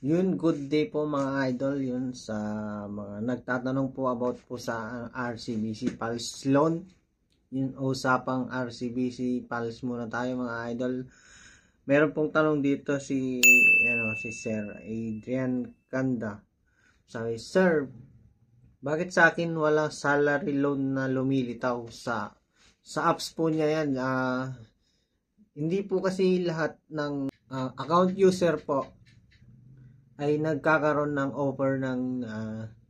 Yun, good day po mga idol. Yun sa mga nagtatanong po about po sa RCBC Pulse Loan. Yun, usapang RCBC Pulse muna tayo mga idol. Meron pong tanong dito si Sir Adrian Kanda. Sabi, Sir, bakit sa akin walang salary loan na lumilitaw sa apps po niya yan? Hindi po kasi lahat ng account user po ay nagkakaroon ng offer ng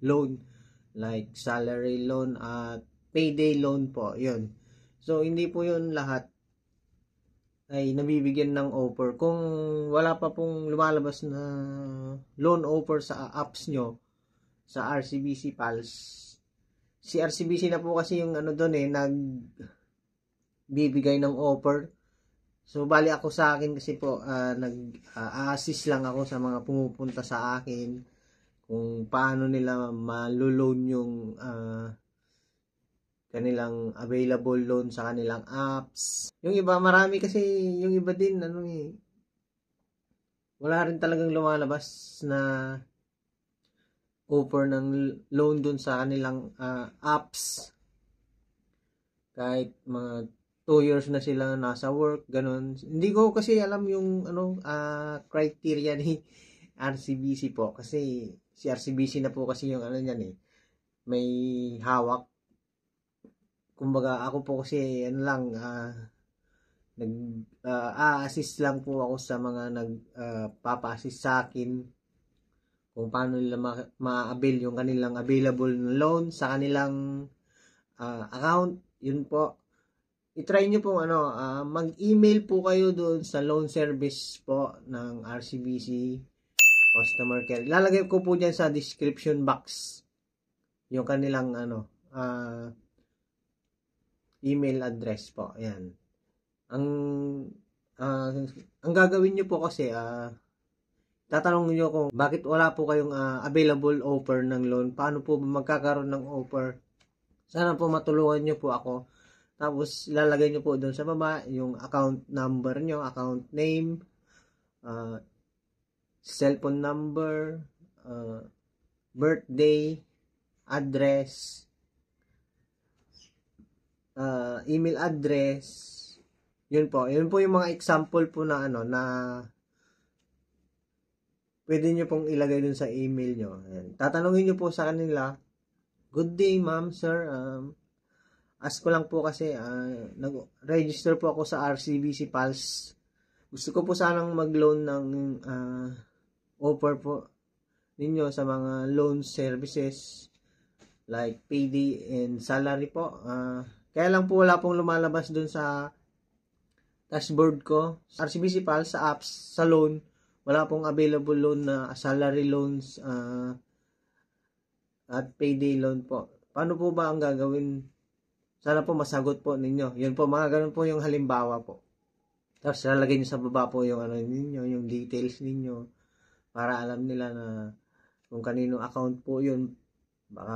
loan like salary loan at payday loan po, yun. So hindi po yun lahat ay nabibigyan ng offer. Kung wala pa pong lumalabas na loan offer sa apps nyo, sa RCBC Pulse, si RCBC na po kasi yung doon nagbibigay ng offer. So, bali ako sa akin kasi po, nag-assist lang ako sa mga pumupunta sa akin kung paano nila maloloan yung kanilang available loan sa kanilang apps. Yung iba, marami kasi, yung iba din, wala rin talagang lumalabas na offer ng loan dun sa kanilang apps. Kahit mga 2 years na sila nasa work, ganun. Hindi ko kasi alam yung criteria ni RCBC po kasi si RCBC na po kasi yung niyan may hawak. Kumbaga ako po kasi assist lang po ako sa mga papa-assist sa akin kung paano nila ma-avail yung kanilang available na loan sa kanilang account. Yun po. I-try nyo pong mag-email po kayo doon sa loan service po ng RCBC customer care. Lalagay ko po dyan sa description box yung kanilang email address po. Ayan. Ang gagawin nyo po kasi tatanungin nyo kung bakit wala po kayong available offer ng loan. Paano po magkakaroon ng offer? Sana po matulungan nyo po ako. Tapos, lalagay nyo po doon sa baba yung account number nyo, account name, cellphone number, birthday, address, email address. Yun po. Yun po yung mga example po na na pwede nyo pong ilagay dun sa email nyo. Ayan. Tatanungin nyo po sa kanila, good day ma'am, sir. Ask ko lang po kasi nag-register po ako sa RCBC Pulse. Gusto ko po sanang mag-loan ng offer po ninyo sa mga loan services like payday and salary po. Kaya lang po wala pong lumalabas dun sa dashboard ko. RCBC Pulse sa apps, sa loan, wala pong available loan na salary loans at payday loan po. Paano po ba ang gagawin? Sana po masagot po ninyo. Yun po, mga ganun po yung halimbawa po. Tapos lalagay nyo sa baba po yung ninyo, yung details ninyo para alam nila na kung kanino account po yun. Baka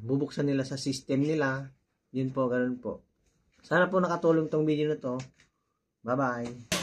bubuksan nila sa system nila. Yun po, ganun po. Sana po nakatulong tong video na to. Bye-bye.